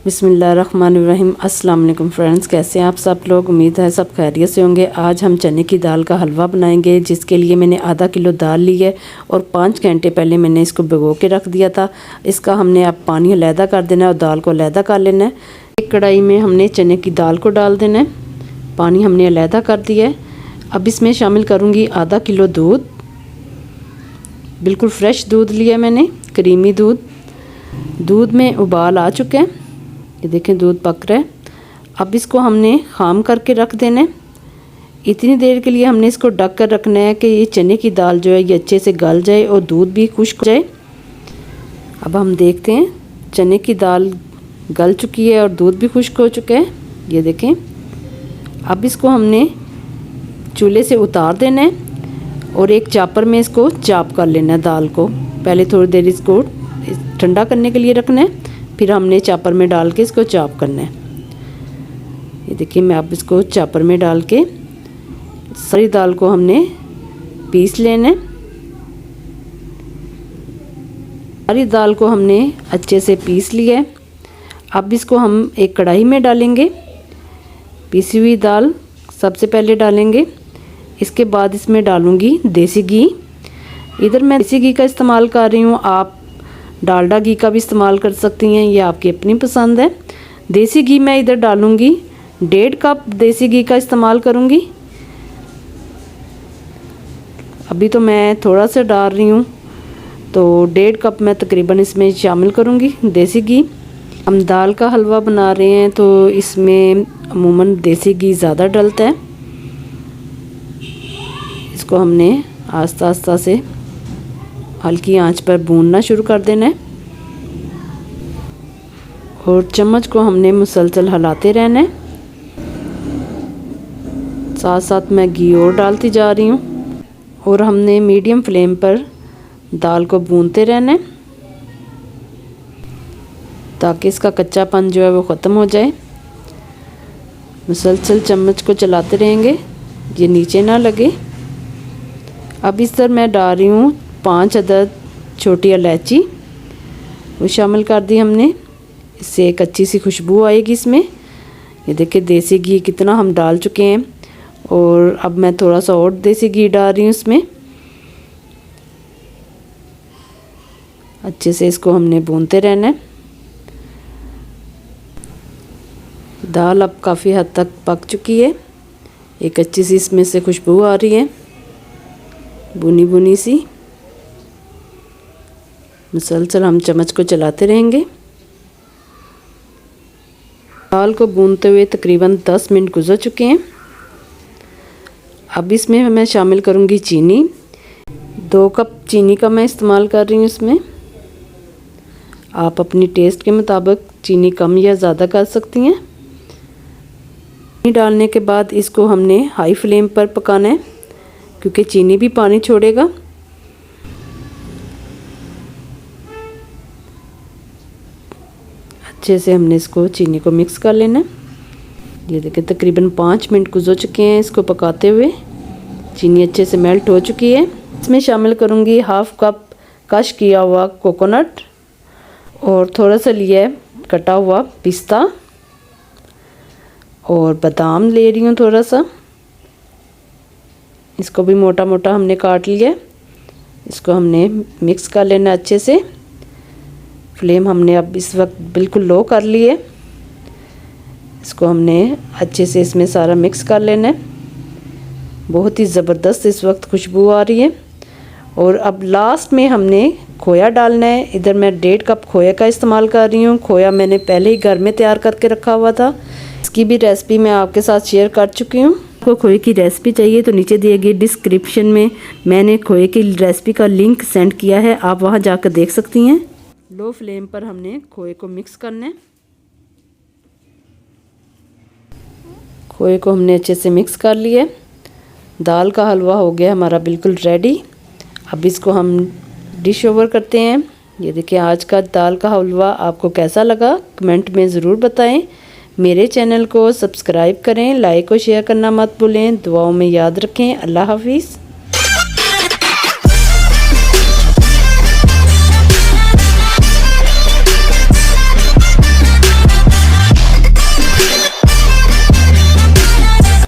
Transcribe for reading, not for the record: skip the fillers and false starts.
बिस्मिल्लाहिर्रहमानिर्रहीम। अस्सलाम वालेकुम फ्रेंड्स, कैसे हैं आप सब लोग। उम्मीद है सब खैरियत से होंगे। आज हम चने की दाल का हलवा बनाएंगे, जिसके लिए मैंने आधा किलो दाल ली है और 5 घंटे पहले मैंने इसको भिगो के रख दिया था। इसका हमने अब पानी अलहदा कर देना है और दाल को अलहदा कर लेना है। एक कढ़ाई में हमने चने की दाल को डाल देना है। पानी हमने अलहदा कर दिया है। अब इसमें शामिल करूँगी आधा किलो दूध। बिल्कुल फ्रेश दूध लिया मैंने, क्रीमी दूध। दूध में उबाल आ चुके हैं, ये देखें दूध पक रहा है। अब इसको हमने खाम करके रख देना है। इतनी देर के लिए हमने इसको ढक कर रखना है कि ये चने की दाल जो है ये अच्छे से गल जाए और दूध भी खुश्क हो जाए। अब हम देखते हैं, चने की दाल गल चुकी है और दूध भी खुश्क हो चुका है, ये देखें। अब इसको हमने चूल्हे से उतार देना है और एक चापर में इसको चाप कर लेना है। दाल को पहले थोड़ी देर इसको ठंडा करने के लिए रखना है, फिर हमने चापर में डाल के इसको चॉप करना है। ये देखिए, मैं अब इसको चापर में डाल के सारी दाल को हमने पीस लेना है। सारी दाल को हमने अच्छे से पीस लिया है। अब इसको हम एक कढ़ाई में डालेंगे। पीसी हुई दाल सबसे पहले डालेंगे। इसके बाद इसमें डालूंगी देसी घी। इधर मैं देसी घी का इस्तेमाल कर रही हूँ, आप डालडा घी का भी इस्तेमाल कर सकती हैं, ये आपकी अपनी पसंद है। देसी घी मैं इधर डालूंगी 1.5 कप देसी घी का इस्तेमाल करूंगी। अभी तो मैं थोड़ा सा डाल रही हूँ, तो 1.5 कप मैं तकरीबन इसमें शामिल करूंगी देसी घी। हम दाल का हलवा बना रहे हैं तो इसमें अमूमन देसी घी ज़्यादा डलता है। इसको हमने आस्ता आस्ता से हल्की आंच पर भूनना शुरू कर देना है और चम्मच को हमने मुसलसल हिलाते रहना है। साथ साथ मैं घी और डालती जा रही हूँ और हमने मीडियम फ्लेम पर दाल को भूनते रहना है ताकि इसका कच्चापन जो है वो ख़त्म हो जाए। मुसलसल चम्मच को चलाते रहेंगे, ये नीचे ना लगे। अब इस तरह मैं डाल रही हूँ 5 अदद छोटी इलायची, वो शामिल कर दी हमने। इससे एक अच्छी सी खुशबू आएगी इसमें। ये देखिए देसी घी कितना हम डाल चुके हैं और अब मैं थोड़ा सा और देसी घी डाल रही हूँ इसमें। अच्छे से इसको हमने भूनते रहना है। दाल अब काफ़ी हद तक पक चुकी है, एक अच्छी सी इसमें से खुशबू आ रही है, भुनी भुनी सी। मुसलसल हम चम्मच को चलाते रहेंगे। दाल को भूनते हुए तकरीबन 10 मिनट गुजर चुके हैं। अब इसमें मैं शामिल करूंगी चीनी। 2 कप चीनी का मैं इस्तेमाल कर रही हूँ इसमें। आप अपनी टेस्ट के मुताबिक चीनी कम या ज़्यादा कर सकती हैं। चीनी डालने के बाद इसको हमने हाई फ्लेम पर पकाना है क्योंकि चीनी भी पानी छोड़ेगा। अच्छे से हमने इसको चीनी को मिक्स कर लेना है। ये देखिए तकरीबन 5 मिनट गुजर चुके हैं इसको पकाते हुए। चीनी अच्छे से मेल्ट हो चुकी है। इसमें शामिल करूँगी 1/2 कप क्रश किया हुआ कोकोनट और थोड़ा सा लिया है कटा हुआ पिस्ता और बादाम ले रही हूँ थोड़ा सा। इसको भी मोटा मोटा हमने काट लिया। इसको हमने मिक्स कर लेना अच्छे से। फ्लेम हमने अब इस वक्त बिल्कुल लो कर ली है। इसको हमने अच्छे से इसमें सारा मिक्स कर लेना है। बहुत ही ज़बरदस्त इस वक्त खुशबू आ रही है। और अब लास्ट में हमने खोया डालना है। इधर मैं 1.5 कप खोया का इस्तेमाल कर रही हूँ। खोया मैंने पहले ही घर में तैयार करके रखा हुआ था। इसकी भी रेसिपी मैं आपके साथ शेयर कर चुकी हूँ। आपको खोए की रेसिपी चाहिए तो नीचे दिए गए डिस्क्रिप्शन में मैंने खोए की रेसिपी का लिंक सेंड किया है, आप वहाँ जाकर देख सकती हैं। लो फ्लेम पर हमने खोए को मिक्स करना है। खोए को हमने अच्छे से मिक्स कर लिया। दाल का हलवा हो गया हमारा बिल्कुल रेडी। अब इसको हम डिश ओवर करते हैं। ये देखिए आज का दाल का हलवा आपको कैसा लगा कमेंट में ज़रूर बताएं। मेरे चैनल को सब्सक्राइब करें, लाइक और शेयर करना मत भूलें। दुआओं में याद रखें। अल्लाह हाफिज़।